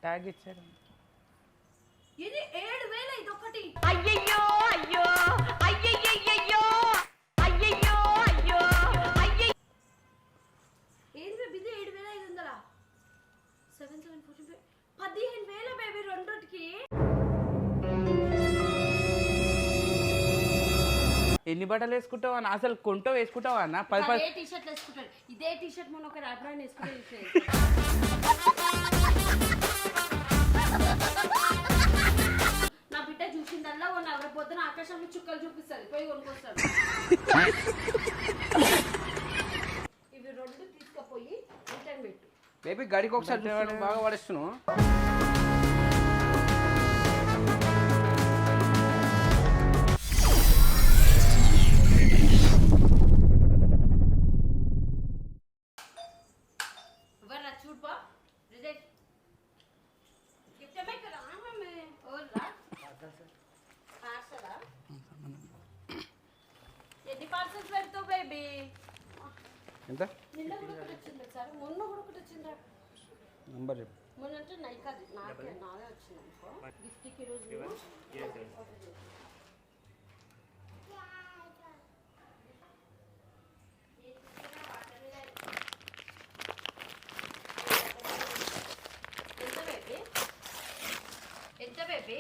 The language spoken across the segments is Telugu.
ట్యాగ్ ఇచ్చారు. ఇది 7000 ఇది ఒకటి. అయ్యయ్యో అయ్యో అయ్యయ్యయ్యో అయ్యయ్యో అయ్యో అయ్యయ్యో. ఏంది ఇది 7500. 7745 15000 బేబీ రెండోటికి. ఎన్ని బట్టలు వేసుకుంటావు అన్న? అసలు కొంటో వేసుకుంటావా అన్న? 10 టీ షర్ట్లు వేసుకుంటాడు. ఇదే టీ షర్ట్ మొన్న ఒక ర్యాపర్ వేసుకుంటాడు. నా బిడ్డ చూసిందల్లా ఓ నగర పొద్దున ఆకాశంలో చుక్కలు చూపిస్తుంది, పోయి కొనుక్కొస్తాడు. ఇవి రెండు తీసుకుపోయి రిటర్న్ పెట్టు. బేబీ గడికి ఒకసారి బాగా పడేస్తున్నావు. చూడుపా రిజల్ట్ గిఫ్ట్ మే కదా మమ్మీ ఓల్లా పార్సలా ఎన్ని పార్సల్స్ పెడతావు బేబీ? ఎంత? నిన్న కూడా ఒకటి వచ్చింది సార్, మొన్న కూడా ఒకటి వచ్చిందా? నంబర్ చెప్పు. మొన్న అంటే నాదే వచ్చింది అనుకో. గిఫ్ట్కి రోజు ఎంత బేబీ?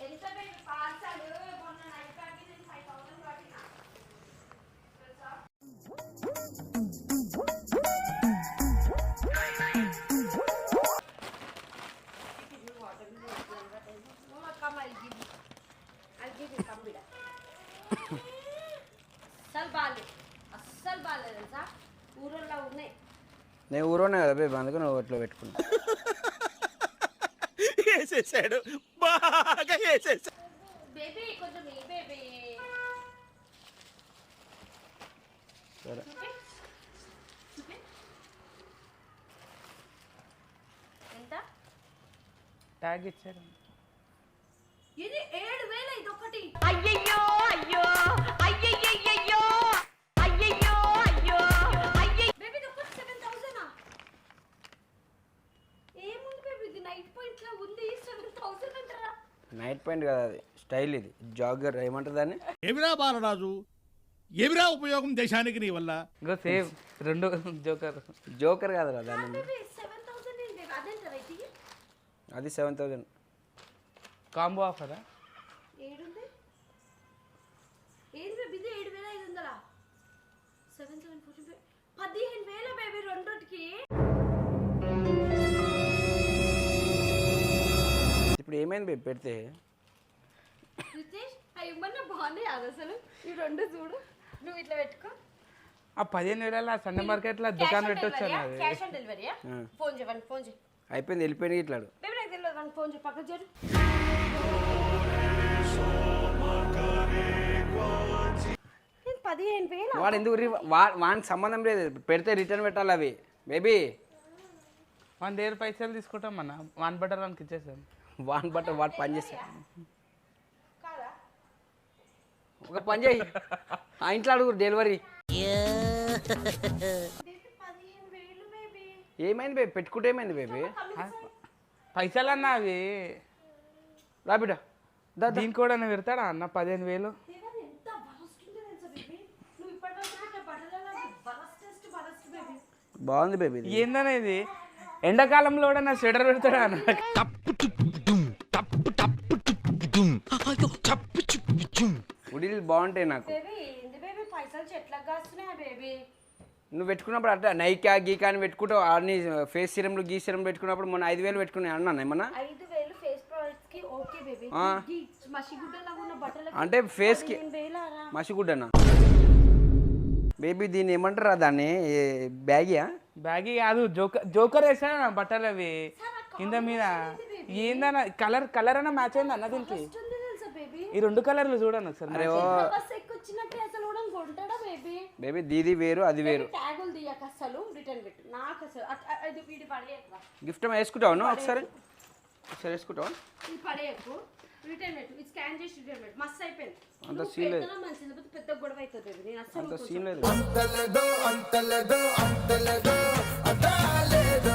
ఎంత బేబీ పార్సల్? మొన్న నైట్ ప్యాక్ నేను 5000 కట్టినా తెలుసా? అస్సలు బాగాలేదు తెలుసా, ఊరోళ్ళ ఉన్నాయి. నేను ఊరోనే కదా బేబీ, అందుకే నువ్వు ఒట్లో పెట్టుకున్నా. వేసేసాడు, బాగా వేసేసాడు. బేబీ కొంచెం ఈ బేబీ సరే ఎంత? ట్యాగ్ ఇచ్చారు. ఇది 7000 ఇది ఒకటి. అయ్యయ్యో అయ్యో అయ్యయ్యయ్యో అయ్యయ్యో అయ్యో అయ్యయ్యో. బేబీ ఇది ఒకటి 7000. ఏముంది బేబీ, ఇది నైట్ పాయింట్ లా ఉంది. 7000 అంటారా? నైట్ పాయింట్ కదా, అది స్టైల్. ఇది జాగర్ ఏమంటారు దాన్ని? ఏమిరా బాలరాజు, ఏమిరా ఉపయోగం దేశానికి నీ వల్ల? ఇంకో సేమ్ రెండు జోకర్. జోకర్ కాదురా దాన్ని. బేబీ 7000 ఏంటి బేబీ? అదేంటారా ఇది? అది 7000. కాంబో ఆఫరా? ఏడుంది? ఏంది బేబీ ఇది 7500. 7745 15000 బేబీ రెండోటికి. ఇప్పుడు ఏమైంది బేబీ పెడితే? రితేష్ అవి ఇమ్మన్నా బాగున్నాయి అది అసలు. ఈ రెండు చూడు, నువ్వు ఇట్లా పెట్టుకో. ఆ 15,000 సండే మార్కెట్ లో దుకాణం పెట్టొచ్చు అన్నది. క్యాష్ ఆన్ డెలివరీయా? ఫోన్ చేయి, ఫోన్ చేయి. అయిపోయింది, వెళ్ళిపోయింది ఇట్లాడు. బేబీ నాకు తెలియదు, వన్ ఫోన్ చేయి, పక్కకు చేరు. నేను 15000. వాడు ఎందుకు వానికి సంబంధం లేదు, పెడితే రిటర్న్ పెట్టాలి అవి బేబీ. మన దగ్గర పైసలు తీసుకుంటాం అన్న, 1 బటర్ 1కి ఇచ్చేసాం. వాన్ బట్టర్ వాడు పని చేస్తాడు. కాదా? ఒక పని చేయి, ఆ ఇంట్లో అడుగు డెలివరీ. Baby 15000 baby. ఏమైంది బేబీ? పెట్టుకుంటే ఏమైంది బేబీ? పైసలు అన్న అవి. రా బిడ్డ, దీనికి కూడా నువ్వు పెడతాడా అన్న 15,000? దేవా ఎంత వరస్ట్ ఉందో తెలుసా బేబీ? నువ్వు ఇప్పటివరకు నాకు బట్టలలో వరస్ట్ బేబీ. బాగుంది బేబీ. ఇది ఏందనేది ఎండాకాలంలో కూడా నా స్వెటర్ పెడతాడా అన్న? ఉడిలు బాగుంటాయి నాకు. బేబీ ఏంది బేబీ పైసలు చెట్లకు కాస్తున్నాయా బేబీ? నువ్వు పెట్టుకున్నప్పుడు అట్లా నైకా గీకా అని పెట్టుకుంటావు. అన్ని ఫేస్ సిరంలు గీ సిరం పెట్టుకున్నప్పుడు మొన్న 5,000 పెట్టుకున్నాయి అన్నాను ఏమన్నా? 5000 ఫేస్ ప్రొడక్ట్స్ కి ఓకే బేబీ. ఈ మసిగుడ్డలా ఉన్న బట్టలకి అంటే ఫేస్ కి 15,000 మసిగుడ్డనా బేబీ? దీన్ని ఏమంటారా దాన్ని? బ్యాగియా? బ్యాగీ కాదు, జోకర్ వేసాను నా బట్టలు అవి కింద మీద. ఏందన్న కలర్ అన్న మ్యాచ్ అయింది అన్న దీనికి. ఉంది తెలుసా బేబీ? ఈ 2 కలర్లు చూడండి ఒకసారి. అరే ఓ బస్ ఎక్కొచ్చినట్టే అసలు కూడా కొంటాడా బేబీ? బేబీ దీది వేరు అది వేరు. ట్యాగులు తీయక అసలు రిటర్న్ పెట్టు. నాకు అసలు అది వీడి పడేయకు. గిఫ్ట్ వేసుకుంటావు నువ్వు? ఒకసారి వేసుకుంటావా? ఇది పడేయకు, రిటర్న్ పెట్టు. ఇది స్కాన్ చేసి రిటర్న్ పెట్టు. మస్తు అయిపోయింది. అంత సీన్ లేదు, మంచిది, పెద్ద గొడవ అవుతుంది బేబీ. నేను అసలు అంత సీన్ లేదు. అంతలేదో అంతలేదో అంతలేదో అంతలేదో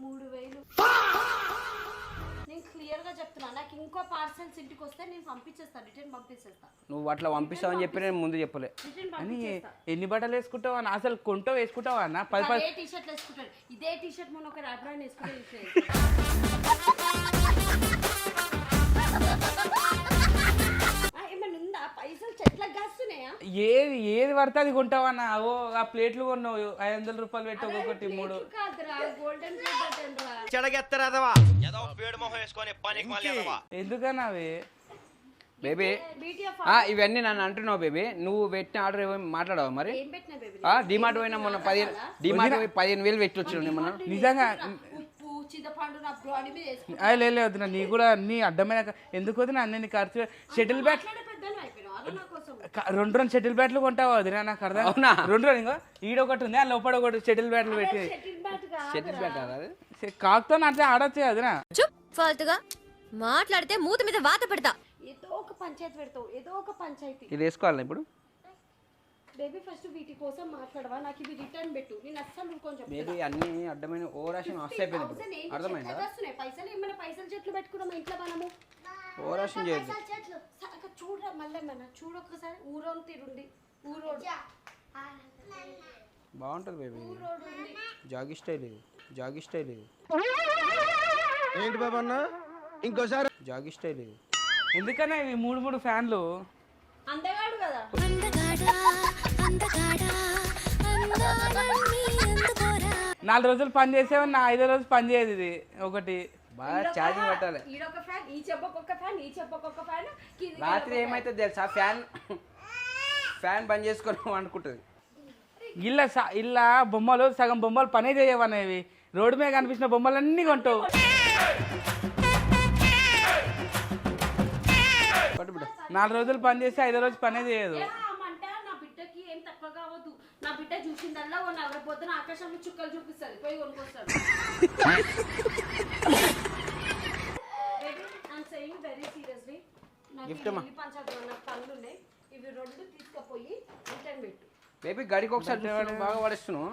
3000 నేను క్లియర్ గా చెప్తున్నా. నాకు ఇంకో పార్సల్స్ ఇంటికి వస్తే నేను పంపించేస్తా, రిటర్న్ పంపించేస్తా. నువ్వు అట్లా పంపిస్తావని చెప్పి నేను ముందు చెప్పలే. రిటర్న్ అని పంపించేస్తా. ఎన్ని బట్టలు వేసుకుంటావు అన్న? అసలు కొంటో వేసుకుంటావా అన్న? 10 ఏ టీ-షర్ట్ వేసుకుంటాడు? ఇదే టీ-షర్ట్ మొన్న ఒక అబ్రాయిన్ వేసుకుంటే ఏమన్నా ఉందా? పైసలు చెట్లకు కాస్తున్నాయా? ఏది పడితే అది కొంటావా అన్న? ఓ ఆ ప్లేట్లు కొన్నావు 500 రూపాయలు పెట్టి ఒక్కొక్కటి 3. కాదురా, గోల్డెన్ ప్లేట్ అంటేనరా. ఎందుకన్నా అవి? బేబీ బ్యూటీ ఆఫ్ ఇవన్నీ నన్ను అంటున్నావు బేబీ. నువ్వు పెట్టిన ఆర్డర్ ఏమో మాట్లాడావా మరి? ఏం పెట్టినా బేబీ? డిమార్ట్ పోయినా మొన్న 15,000 పెట్టి వచ్చాను మొన్న. నిజంగా ఉప్పు చింతపండు నా బ్రాడీ మీద వేసుకుంటా. లేదు వద్దున, నీ కూడా అన్ని అడ్డమైన ఎందుకు వదిన అన్ని ఖర్చు. షటిల్ బ్యాట్ పెద్దలు అయిపోయినావు అలా నా కోసం. 2 షటిల్ బ్యాట్లు కొంటావా వదిన? నాకు అర్థం. అవునా? 2 ఇంకో ఈడొకటి ఉంది, ఆ లోపల ఒకటి షటిల్ బ్యాట్లు పెట్టి షటిల్ బ్యాట్ కాదు. షటిల్ పెట్టారా అది? కాకుతో అట్లా ఆడొచ్చు వదిన. చుప్ ఫాల్తుగా మాట్లాడితే మూత మీద వాత పెడతా. ఏదో ఒక పంచాయతీ పెడతావు, ఏదో ఒక పంచాయతీ. ఇది వేసుకోవాలి ఇప్పుడు. బేబీ ఫస్ట్ వీటి కోసం మాట్లాడవా? నాకు ఇవి రిటర్న్ పెట్టు. నేను అస్సలు ఊరుకొని బేబీ చెప్తున్నా. అన్ని అడ్డమైన ఓవరాక్షన్ ఆఫ్ అయిపోయింది ఇప్పుడు. అర్థమైందా? పైసలు ఏమైనా పైసలు చెట్లు పెట్టుకున్నాం ఇంట్లో మనము. ఓవరాక్షన్ చేయొద్దు. అక్కడ చూడరా మళ్ళీ మన చూడొక్కసారి ఊరోని తిరుండి. ఊరోడు బాగుంటుంది బేబీ. ఊరోడు ఉంది. జాగీ స్టైల్ ఇది. జాగీ స్టైల్ ఇది. ఏంటి బాబా అన్న ఇంకోసారి జాగీ స్టైల్ ఇది. ఎందుకన్నా ఇవి 3 ఫ్యాన్లు? అందగాడు కదా. 4 రోజులు పని చేసేవని నా 5వ రోజు పని చేయదు ఇది ఒకటి. బాగా ఛార్జింగ్ పెట్టాలి. ఈడొక ఫ్యాన్, ఈ చెబ్బకొక ఫ్యాన్, ఈ చెబ్బకొక ఫ్యాన్. రాత్రి ఏమైతుంది తెలుసా? ఫ్యాన్ బంద్ చేసుకొని అనుకుంటుంది. ఇల్లా బొమ్మలు సగం బొమ్మలు పనే చేయవనేవి. రోడ్డు మీద కనిపించిన బొమ్మలన్నీ కొంటావు. పట్టుబిడ్డ 4 రోజులు పని చేస్తే 5వ రోజు పనే చేయదు. అంటే నా బిడ్డకి ఏం తక్కువ కావద్దు. నా బిడ్డ చూసిందల్లా ఓ 40 పొద్దున ఆకాశంలో చుక్కలు చూపిస్తుంది, పోయి కొనుక్కొస్తాడు. వెరీ సీరియస్లీ నాకు పనులు ఉన్నాయి. ఇవి 2 తీసుకుపోయి రిటర్న్ పెట్టు. బేబీ గడికి ఒకసారి బాగా పడేస్తున్నావు.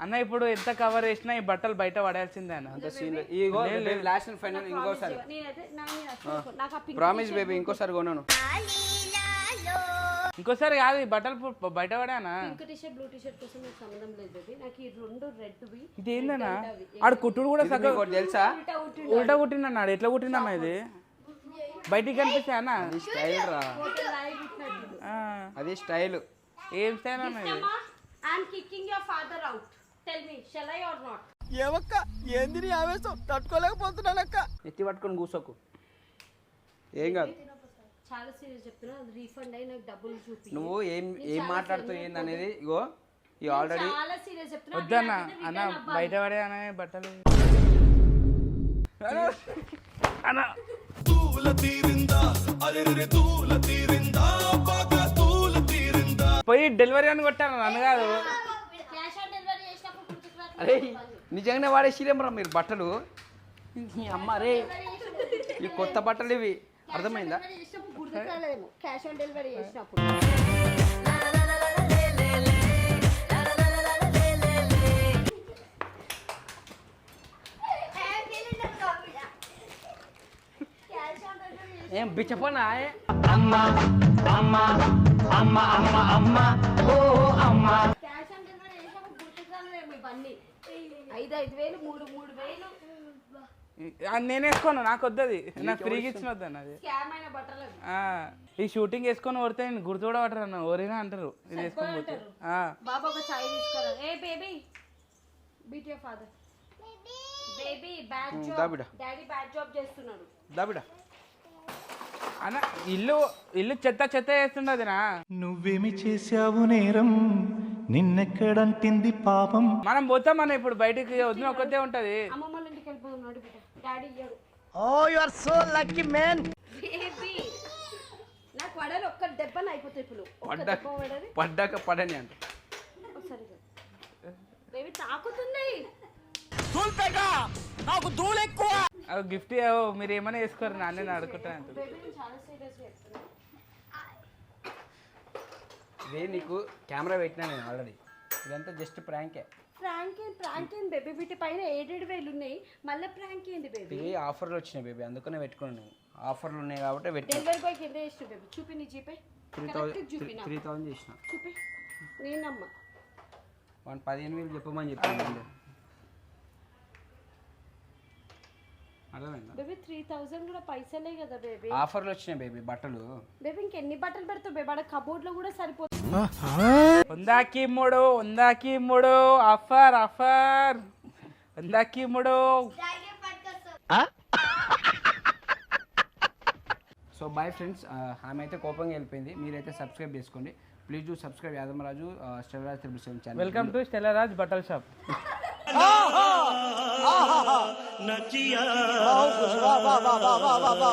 అన్న ఇప్పుడు ఎంత కవర్ చేసినా ఈ బట్టలు బయట పడాల్సిందే అన్న. అంత సీన్ ఇగో లాస్ట్ అండ్ ఫైనల్ ఇంకోసారి ప్రామిస్ బేబీ ఇంకోసారి కొన్నాను. ఇంకోసారి కాదు ఈ బట్టలు బయట పడానా? పింక్ టీ-షర్ట్ బ్లూ టీ-షర్ట్ కోసం నాకు సంబంధం లేదు బేబీ. నాకు ఈ 2 రెడ్వి. ఇది ఏందన్నా? ఆడు కుట్టుడు కూడా సగం ఇంకోటి తెలుసా? ఉల్టా కుట్టిందన్నాడు. ఎట్లా కుట్టిందన్న ఇది? బయటికి కనిపిస్తా అన్న. అది స్టైల్ రా. అది స్టైల్. ఏం స్టైల్ అన్న ఇది? I'm kicking your father out. Tell me, shall I or not? ఏవక్క ఏంది నీ ఆవేశం తట్టుకోలేకపోతున్నానక్క. ఎత్తి పట్టుకొని కూసోకు, ఏం కాదు. చాలా సీరియస్ చెప్తున్నా. అది రీఫండ్ అయ్యి నాకు డబ్బులు చూపి. నువ్వు ఏం మాట్లాడుతావు ఏంది అనేది ఇగో ఈ ఆల్రెడీ. చాలా సీరియస్ చెప్తున్నా. వద్దన్న అన్న బయట పడే అన్న బట్టలు అన్న. పోయి డెలివరీ అని కొట్టాను నన్ను కాదు. క్యాష్ ఆన్ డెలివరీ చేసినప్పుడు గుర్తుకురాదు. అరే నిజంగానే వాడేసిరేమరా మీరు బట్టలు. ఈ అమ్మ రే ఈ కొత్త బట్టలు ఇవి. అర్థమైందా? చేసినప్పుడు గుర్తుకురాలేమో క్యాష్ ఆన్ డెలివరీ చేసినప్పుడు. ఏం బిచ్చపోనా? క్యాష్ ఆన్ డెలివరీ చేసినప్పుడు గుర్తుకురాలేమో ఇవన్నీ. 5,000 3,000 నేను వేసుకోను, నాకు వద్దది. నాకు ఫ్రీగా ఇచ్చిన వద్దన్న అది. స్కామ్ అయిన బట్టలు. ఈ షూటింగ్ వేసుకొని ఓడితే నేను గుర్తు కూడా పట్టరు అన్న. ఓరినా అంటారు ఇది వేసుకొని పోతే. బాబా ఒక చాయ్ తీసుకోరా. ఏ baby beat your father. Baby bad job. Daddy bad job చేస్తున్నాడు. దాబిడ అన్న ఇల్లు చెత్త చేస్తుండదినా. నువ్వేమి చేశావు నేరం, నిన్నెక్కడంటింది పాపం. మనం పోతాం అన్న ఇప్పుడు బయటికి. వదిన ఒక్కతే ఉంటది. అమ్మమ్మ ఇంటికి వెళ్ళిపోతున్నాడు బిడ్డ. డాడీ ఇయ్యాడు. Oh you are so lucky man. Baby నాకు వడలు ఒక్క దెబ్బన అయిపోతాయి ఇప్పుడు. పడ్డాక పడని అంట. ఒకసారి బేబీ తాకుతుంది. గిఫ్ట్ మీరు ఏమైనా వేసుకోరు నాన్న అడుగుతాను. బేబీ నేను చాలా సీరియస్ చెప్తున్నా. ఇదే నీకు కెమెరా పెట్టినా నేను ఆల్రెడీ. ఇదంతా జస్ట్ ప్రాంకే. ప్రాంక్ ఏంది బేబీ, వీటి పైన 7,000 ఉన్నాయి, మళ్ళీ ప్రాంక్ ఏంది బేబీ? ఇవి ఆఫర్లు వచ్చినాయి బేబీ, అందుకనే పెట్టుకున్నాను నేను. ఆఫర్లు ఉన్నాయి కాబట్టి పెట్టాను. డెలివరీ బాయ్కి ఎంత చేసిన బేబీ? చూపి నీ జీపే. 3,000 చేసిన. చూపి నేనమ్మా. 15,000 చెప్పమని చెప్పాను. అర్థమైందా బేబీ 3,000 కూడా పైసలే కదా బేబీ. ఆఫర్లు వచ్చినాయి బేబీ బట్టలు. బేబీ ఇంకెన్ని బట్టలు పెడతావు బేబీ? ఆడ కబోర్డ్ లో కూడా సరిపోతుంది. ఉందాకి మూడు ఆఫర్ ఆఫర్ ఉందాకి మూడు. సో బాయ్ ఫ్రెండ్స్, ఆమె అయితే కోపంగా వెళ్ళిపోయింది. మీరైతే సబ్స్క్రైబ్ చేసుకోండి please. Do subscribe Yadamaraju Stellaraj 777 channel. Welcome to Stellaraj బట్టల షాప్.